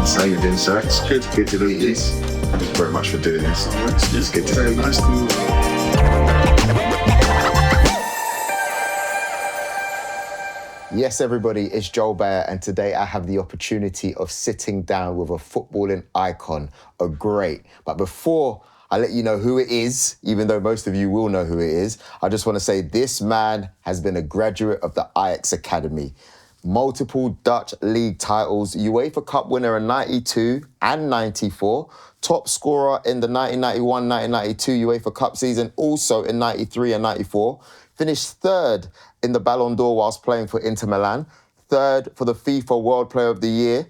That's how you doing, sir? It's good to meet you. Thank you very much for doing this. It's good to very nice to meet you. Yes, everybody, it's Joel Beya, and today I have the opportunity of sitting down with a footballing icon, a great. But before I let you know who it is, even though most of you will know who it is, I just want to say this man has been a graduate of the Ajax Academy. Multiple Dutch league titles, UEFA Cup winner in 92 and 94, top scorer in the 1991-1992 UEFA Cup season, also in 93 and 94, finished third in the Ballon d'Or whilst playing for Inter Milan, third for the FIFA World Player of the Year,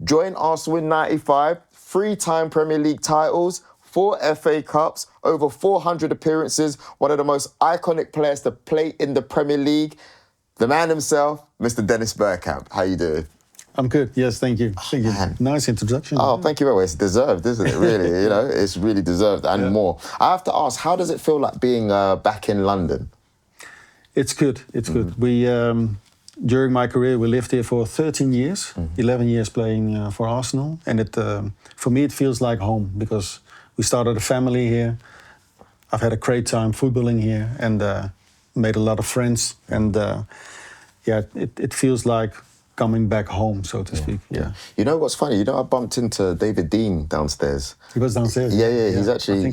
joined Arsenal in 95, three-time Premier League titles, 4 FA Cups, over 400 appearances, one of the most iconic players to play in the Premier League, the man himself, Mr. Dennis Bergkamp. How you doing? I'm good. Yes, thank you. Thank you. Man. Nice introduction. Oh, thank you very much. It's deserved, isn't it, really? You know, it's really deserved and more. I have to ask, how does it feel like being back in London? It's good. It's good. We, during my career, we lived here for 13 years, 11 years playing for Arsenal. And it, for me, it feels like home because we started a family here. I've had a great time footballing here and made a lot of friends. And it feels like coming back home, so to speak. Yeah. You know what's funny? You know, I bumped into David Dean downstairs. He was downstairs. Yeah. He's actually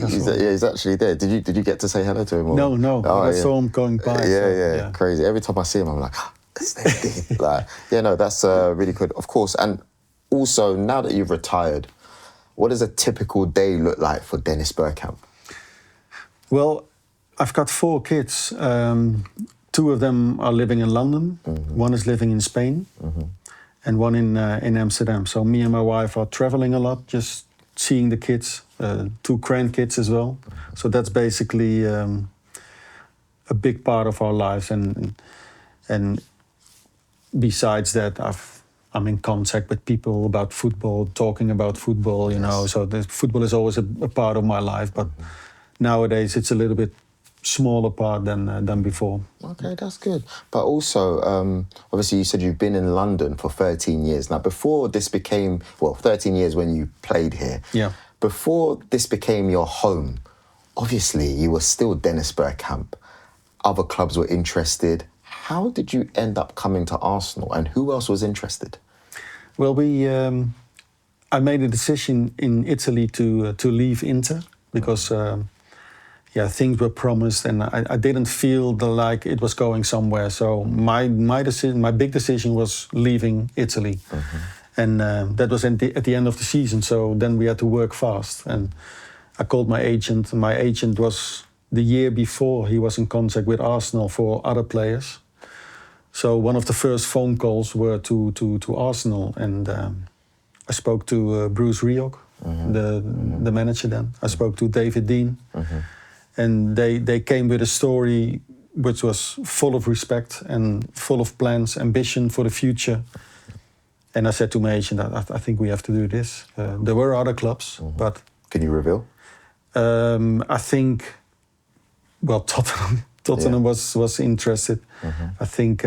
there. Did you get to say hello to him? Or? No. Oh, I saw him going by. Yeah. Crazy. Every time I see him, I'm like, it's David Dean. That's really good. Of course. And also, now that you've retired, what does a typical day look like for Dennis Bergkamp? Well, I've got 4 kids. 2 of them are living in London. One is living in Spain, and one in Amsterdam. So me and my wife are traveling a lot, just seeing the kids, 2 grandkids as well. So that's basically a big part of our lives. And besides that, I'm in contact with people about football, talking about football. You know, so the football is always a part of my life. But nowadays, it's a little bit smaller part than before. Okay, that's good. But also, obviously you said you've been in London for 13 years. Now, before this became, 13 years when you played here. Yeah. Before this became your home, obviously you were still Dennis Bergkamp. Other clubs were interested. How did you end up coming to Arsenal and who else was interested? Well, I made a decision in Italy to leave Inter because things were promised, and I didn't feel like it was going somewhere. So my decision, my big decision, was leaving Italy, and that was at the end of the season. So then we had to work fast, and I called my agent. My agent was the year before, he was in contact with Arsenal for other players. So one of the first phone calls were to Arsenal, and I spoke to Bruce Rioch, the manager then. I spoke to David Dean. And they came with a story which was full of respect and full of plans, ambition for the future. And I said to my agent, I think we have to do this. There were other clubs, but... Can you reveal? I think, Tottenham was interested. I think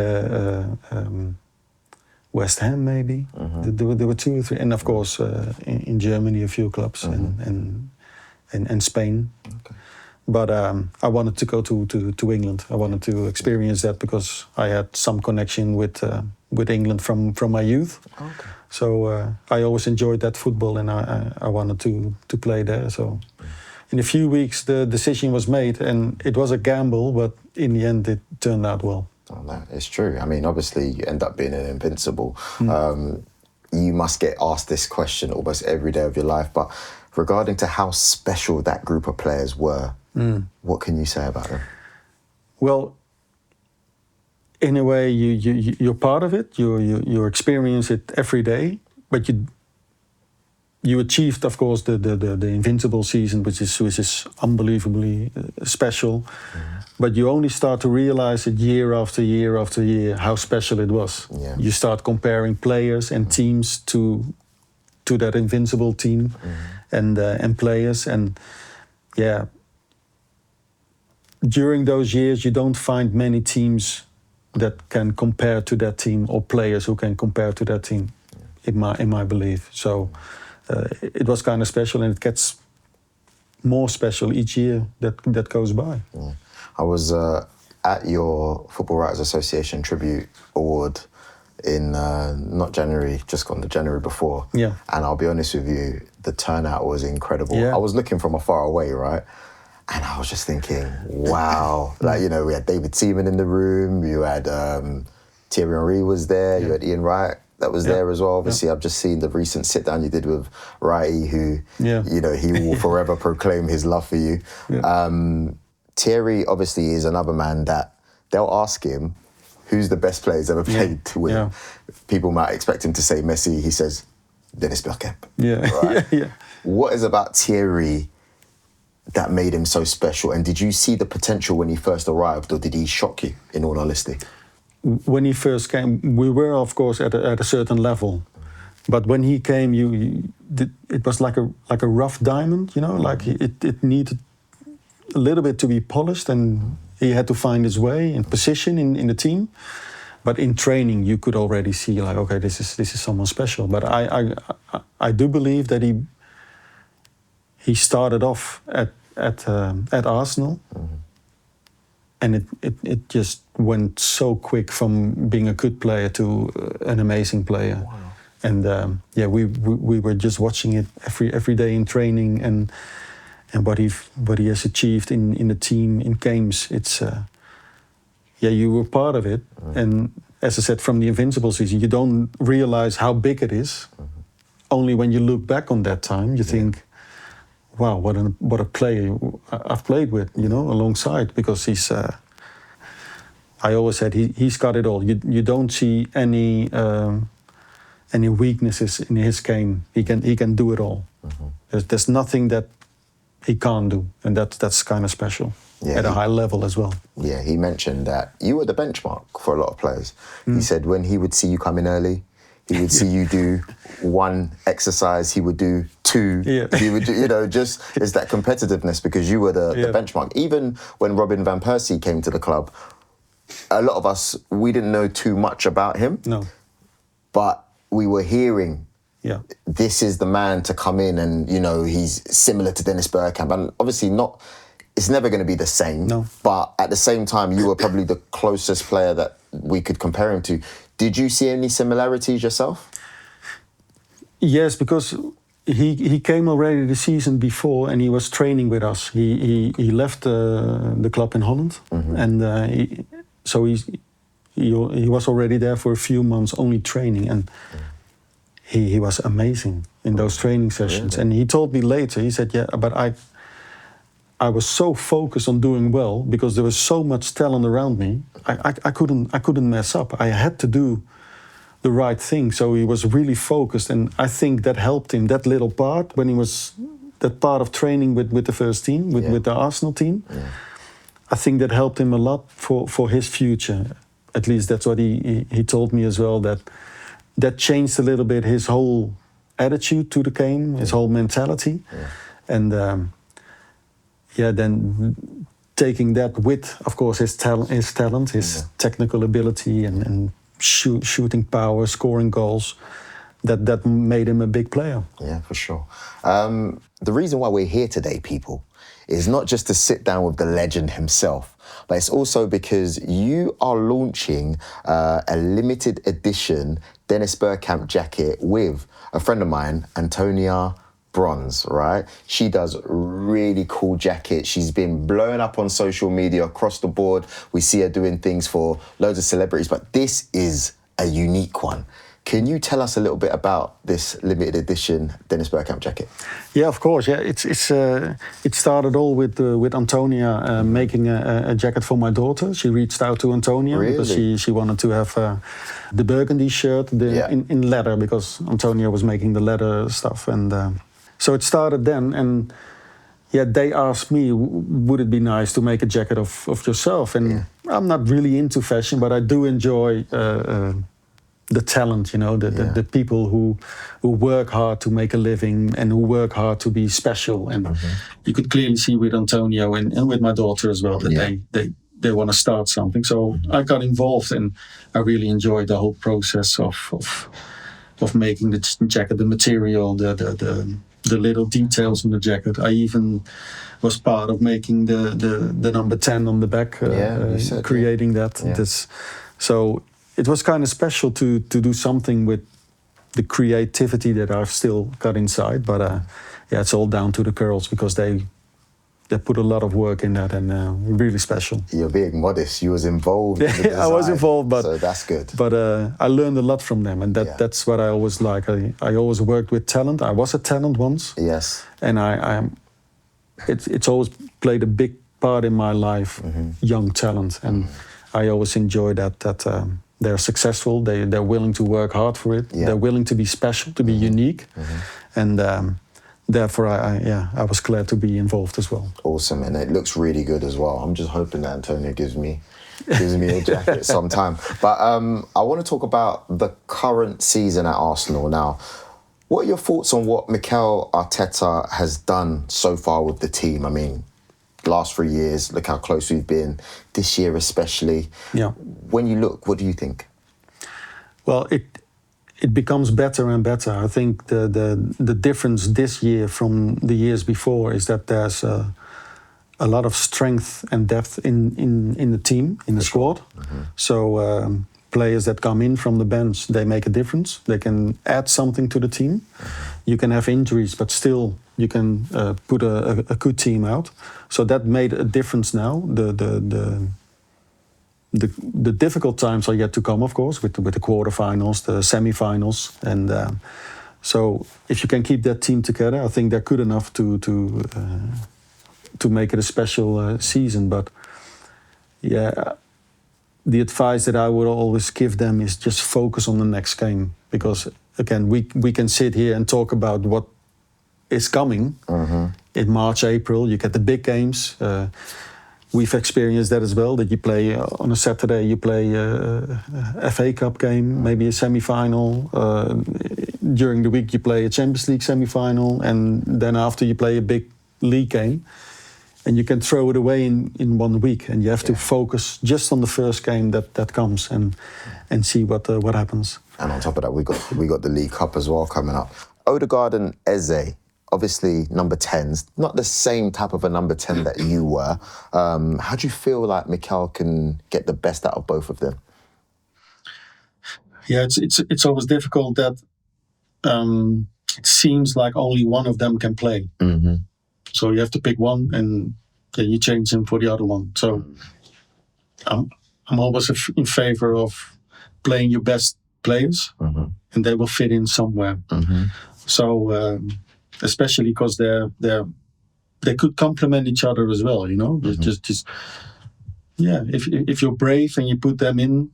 West Ham maybe. There were 2 or 3. And of course, in Germany, a few clubs, and Spain. Okay. But I wanted to go to England. I wanted to experience that because I had some connection with England from my youth. Okay. So I always enjoyed that football, and I wanted to play there. So in a few weeks, the decision was made, and it was a gamble, but in the end, it turned out well. Oh, no, it's true. I mean, obviously, you end up being an invincible. You must get asked this question almost every day of your life, but regarding to how special that group of players were, what can you say about them? Well, in a way, you're part of it. You experience it every day, but you achieved, of course, the Invincible season, which is unbelievably special. But you only start to realize it year after year after year how special it was. Yeah. You start comparing players and teams to that Invincible team and players, and during those years you don't find many teams that can compare to that team or players who can compare to that team. in my belief. So it was kind of special, and it gets more special each year that goes by. Yeah. I was at your Football Writers Association Tribute Award in not January, just gone the January before. Yeah. And I'll be honest with you, the turnout was incredible. Yeah. I was looking from afar away, right? And I was just thinking, wow. Like, you know, we had David Seaman in the room, you had Thierry Henry was there, you had Ian Wright that was there as well. Obviously, I've just seen the recent sit-down you did with Wrighty, who, you know, he will forever proclaim his love for you. Yeah. Thierry, obviously, is another man that they'll ask him, who's the best player he's ever played with? Yeah. People might expect him to say Messi. He says, Dennis Bergkamp. Yeah. Right? Yeah. What is about Thierry that made him so special? And did you see the potential when he first arrived, or did he shock you, in all honesty? When he first came, we were, of course, at a certain level. But when he came, it was like a rough diamond, you know, like it needed a little bit to be polished, and he had to find his way and position in the team. But in training, you could already see, like, okay, this is someone special. But I do believe that he started off at Arsenal, and it just went so quick from being a good player to an amazing player. Wow. And we were just watching it every day in training, and what he has achieved in the team, in games. It's you were part of it. And as I said, from the Invincibles season, you don't realize how big it is. Only when you look back on that time, you think, wow, what a player I've played with, you know, alongside, because he's. I always said he's got it all. You don't see any weaknesses in his game. He can do it all. There's nothing that he can't do, and that's kind of special at a high level as well. Yeah, he mentioned that you were the benchmark for a lot of players. He said when he would see you come in early, he would see you do one exercise, he would do two. He would do, you know, just it's that competitiveness, because you were the benchmark. Even when Robin van Persie came to the club, a lot of us, we didn't know too much about him. No. But we were hearing, this is the man to come in, and, you know, he's similar to Dennis Bergkamp. And obviously it's never going to be the same. No. But at the same time, you were probably the closest player that we could compare him to. Did you see any similarities yourself? Yes, because he came already the season before, and he was training with us. He left the club in Holland, and so he was already there for a few months, only training, and he was amazing in those training sessions. Really? And he told me later, he said, but I was so focused on doing well, because there was so much talent around me. I couldn't mess up. I had to do the right thing. So he was really focused, and I think that helped him. That little part, when he was that part of training with the first team, with the Arsenal team, I think that helped him a lot for his future. At least that's what he told me as well. That changed a little bit his whole attitude to the game, his whole mentality, and. Then taking that with, of course, his talent, his technical ability, and shooting power, scoring goals, that made him a big player. Yeah, for sure. The reason why we're here today, people, is not just to sit down with the legend himself, but it's also because you are launching a limited edition Dennis Bergkamp jacket with a friend of mine, Antonia Bronze, right? She does really cool jackets. She's been blowing up on social media across the board. We see her doing things for loads of celebrities, but this is a unique one. Can you tell us a little bit about this limited edition Dennis Bergkamp jacket? Yeah, of course. Yeah, it started all with Antonia making a jacket for my daughter. She reached out to Antonia because she wanted to have the burgundy shirt in leather, because Antonia was making the leather stuff, and so it started then. And they asked me, would it be nice to make a jacket of yourself? And I'm not really into fashion, but I do enjoy the talent, you know, the people who work hard to make a living and who work hard to be special. And you could clearly see with Antonio and with my daughter as well that they want to start something. So I got involved, and I really enjoyed the whole process of of making the jacket, the material, the little details on the jacket. I even was part of making the number 10 on the back, creating that. Yeah. So it was kind of special to do something with the creativity that I've still got inside. But it's all down to the girls because they put a lot of work in that, and really special. You're being modest. You was involved in the design, I was involved, but so that's good. But I learned a lot from them, and that's what I always like. I always worked with talent. I was a talent once. Yes. And it's always played a big part in my life, young talent, and I always enjoy that they're successful. They're willing to work hard for it. Yeah. They're willing to be special, to be unique, and therefore I was glad to be involved as well. Awesome, and it looks really good as well. I'm just hoping that Antonio gives me a jacket sometime. But I want to talk about the current season at Arsenal now. What are your thoughts on what Mikel Arteta has done so far with the team? I mean, last 3 years, look how close we've been. This year especially. Yeah. When you look, what do you think? Well, it becomes better and better. I think the difference this year from the years before is that there's a lot of strength and depth in the team, in the squad. So players that come in from the bench, they make a difference. They can add something to the team. You can have injuries, but still you can put a good team out. So that made a difference now. The difficult times are yet to come, of course, with the quarterfinals, the semifinals, and so if you can keep that team together, I think they're good enough to make it a special season. But the advice that I would always give them is just focus on the next game, because again we can sit here and talk about what is coming in March, April. You get the big games. We've experienced that as well, that you play on a Saturday, you play a FA Cup game, maybe a semi-final. During the week you play a Champions League semi-final, and then after you play a big league game. And you can throw it away in 1 week, and you have to focus just on the first game that comes and see what happens. And on top of that, we got the League Cup as well coming up. Odegaard and Eze, obviously number 10s, not the same type of a number 10 that you were. How do you feel like Mikel can get the best out of both of them? Yeah, it's always difficult that it seems like only one of them can play. So you have to pick one, and then you change him for the other one. So I'm always in favor of playing your best players, and they will fit in somewhere. So especially because they could complement each other as well. You know, just if you're brave and you put them in,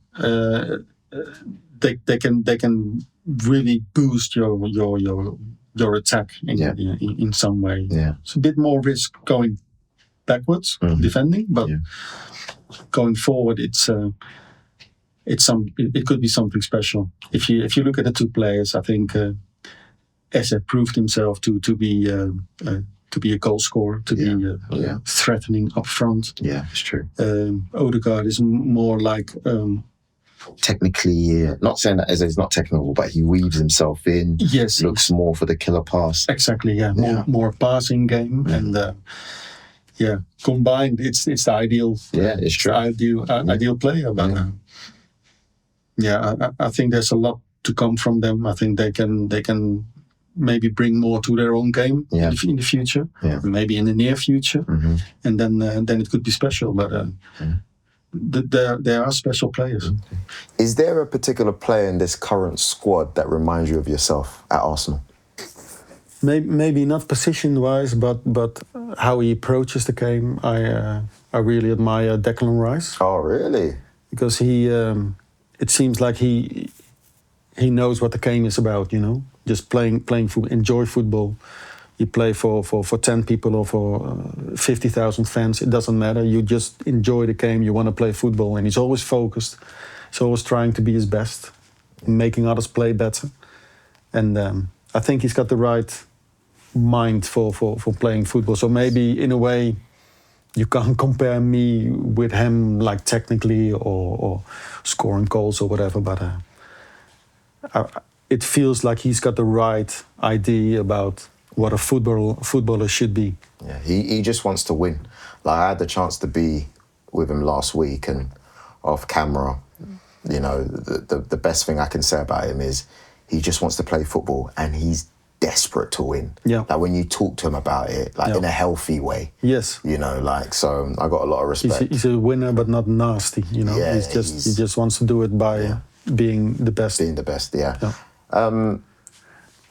they can really boost your attack in some way. Yeah. It's a bit more risk going backwards, defending, but going forward, it could be something special. If you look at the two players, I think Eze proved himself to be a goal scorer, to be threatening up front. Yeah, it's true. Odegaard is more like. Technically, not saying that Eze is not technical, but he weaves himself in. Yes, looks more for the killer pass. Exactly, yeah. More passing game, and combined, it's the ideal. Yeah, it's true. Ideal player, but I think there's a lot to come from them. I think they can maybe bring more to their own game in the future, maybe in the near future, and then it could be special. But. They are special players. Is there a particular player in this current squad that reminds you of yourself at Arsenal? Maybe not position-wise, but how he approaches the game. I really admire Declan Rice. Oh, really? Because it seems like he knows what the game is about. You know, just playing football, enjoy football. You play for 10 people or for 50,000 fans, it doesn't matter. You just enjoy the game, you want to play football, and he's always focused. He's always trying to be his best, making others play better. And I think he's got the right mind for playing football. So maybe in a way, you can't compare me with him like technically or scoring goals or whatever, but it feels like he's got the right idea about what a footballer should be. Yeah, he just wants to win. Like, I had the chance to be with him last week, and off camera, you know, the best thing I can say about him is he just wants to play football, and he's desperate to win. Yeah. Like, when you talk to him about it, like, in a healthy way. Yes. You know, like, so I got a lot of respect. He's a winner, but not nasty. You know, Yeah, he just wants to do it by being the best. Being the best, yeah.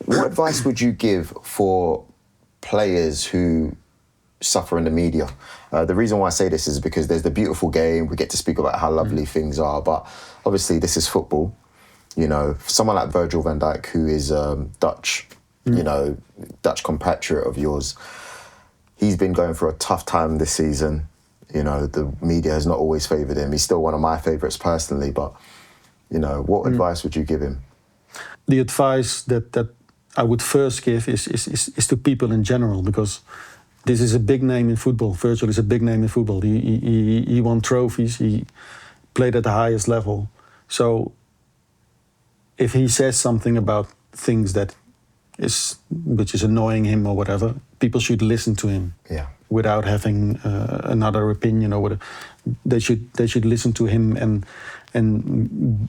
What advice would you give for players who suffer in the media? The reason why I say this is because there's the beautiful game. We get to speak about how lovely things are, but obviously this is football. You know, someone like Virgil van Dijk, who is Dutch, you know, Dutch compatriot of yours, he's been going through a tough time this season. You know, the media has not always favoured him. He's still one of my favourites personally, but, you know, what advice would you give him? The advice that I would first give is to people in general, because this is a big name in football. Virgil is a big name in football. He won trophies. He played at the highest level. So if he says something about things which is annoying him or whatever, people should listen to him. Yeah. Without having another opinion or whatever. They should listen to him and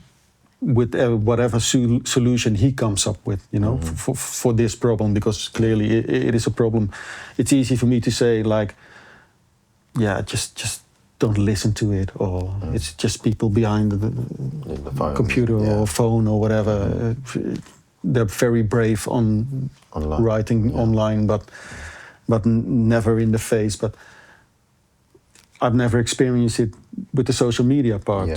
with whatever solution he comes up with, you know, for this problem, because clearly it is a problem. It's easy for me to say, like, yeah, just don't listen to it, or it's just people behind the phone, computer or phone or whatever. They're very brave online. Writing online, but never in the face. But I've never experienced it with the social media part.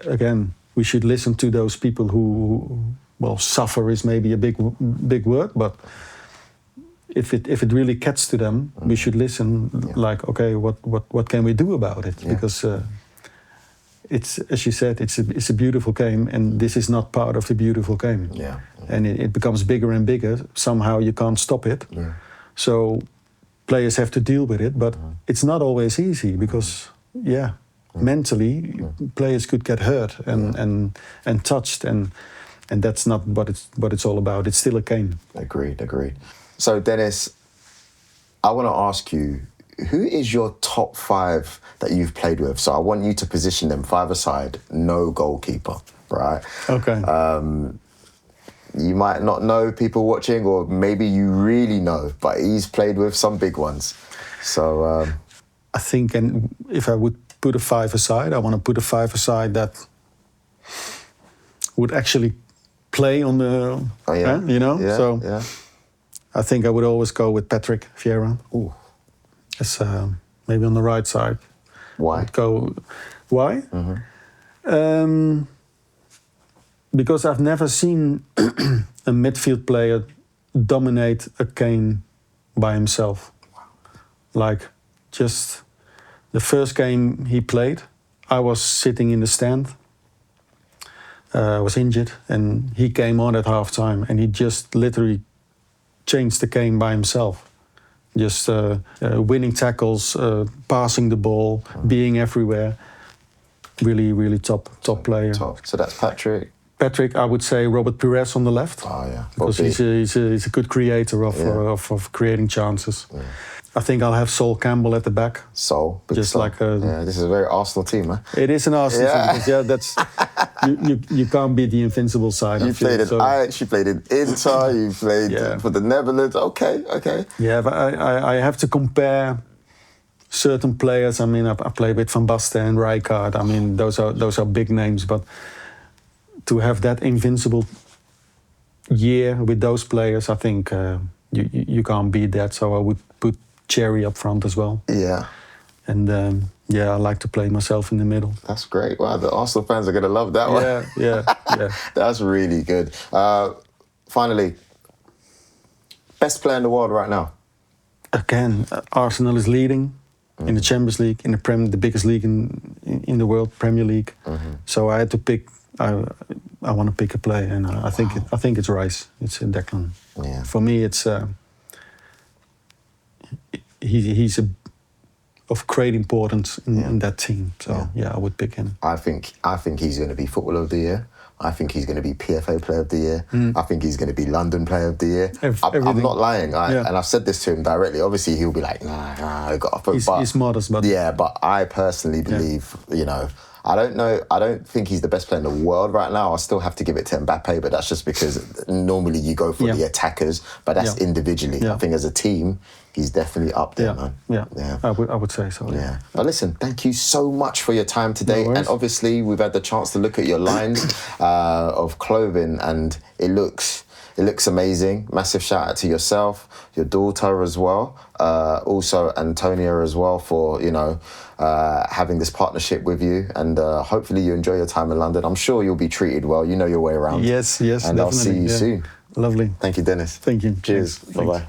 Again, we should listen to those people who, well, suffer is maybe a big word, but if it really gets to them, we should listen. Like, okay, what can we do about it? Because it's, as you said, it's a beautiful game, and this is not part of the beautiful game. And it becomes bigger and bigger. Somehow you can't stop it. So players have to deal with it, but it's not always easy, because mentally players could get hurt and touched, and that's not what it's all about. It's still a game. Agreed. So Dennis, I want to ask you, who is your top 5 that you've played with? So I want you to position them 5-a-side, no goalkeeper, right? Okay. You might not know, people watching, or maybe you really know, but he's played with some big ones. So I think, and if I would put a 5-a-side, I want to put a 5-a-side that would actually play on the, you know? I think I would always go with Patrick Vieira. Ooh. As maybe on the right side. Why? I'd go. Why? Because I've never seen a midfield player dominate a game by himself. Like, just the first game he played, I was sitting in the stand. I was injured, and he came on at halftime, and he just literally changed the game by himself. Just winning tackles, passing the ball, being everywhere. Really, really top player. Top. So that's Patrick. Patrick, I would say Robert Pires on the left. Oh yeah, because he's a good creator of creating chances. Yeah. I think I'll have Campbell at the back. Just like this is a very Arsenal team, huh? It is an Arsenal team. Because, that's you can't beat the Invincibles side. You played in Ajax, you played in Inter, you played for the Netherlands. Okay. Yeah, but I have to compare certain players. I mean, I played with Van Basten and Rijkaard. I mean, those are big names, but to have that invincible year with those players, I think you can't beat that. So I would put Thierry up front as well. Yeah. And I like to play myself in the middle. That's great. Wow, the Arsenal fans are going to love that one. Yeah. That's really good. Finally, best player in the world right now? Again, Arsenal is leading in the Champions League, in the biggest league in the world, Premier League. So I had to pick. I want to pick a player, and I think it's Rice. It's Declan. Yeah. For me, it's he's of great importance in that team. So I would pick him. I think he's going to be Footballer of the Year. I think he's going to be PFA Player of the Year. I think he's going to be London Player of the Year. I'm Everything. not lying, Yeah. and I've said this to him directly. Obviously, he'll be like, nah, I got to He's modest, but yeah, but I personally believe, you know, I don't know. I don't think he's the best player in the world right now. I still have to give it to Mbappe, but that's just because normally you go for the attackers, but that's individually. I think as a team, he's definitely up there, man. Yeah. I would say so. Yeah. But listen, thank you so much for your time today. No worries. And obviously, we've had the chance to look at your lines of clothing, and it looks amazing. Massive shout out to yourself, your daughter as well, also Antonia as well for, you know, having this partnership with you, and hopefully you enjoy your time in London. I'm sure you'll be treated well. You know your way around. Yes, and definitely. I'll see you soon. Lovely. Thank you, Dennis. Thank you. Cheers. Thanks. Bye-bye.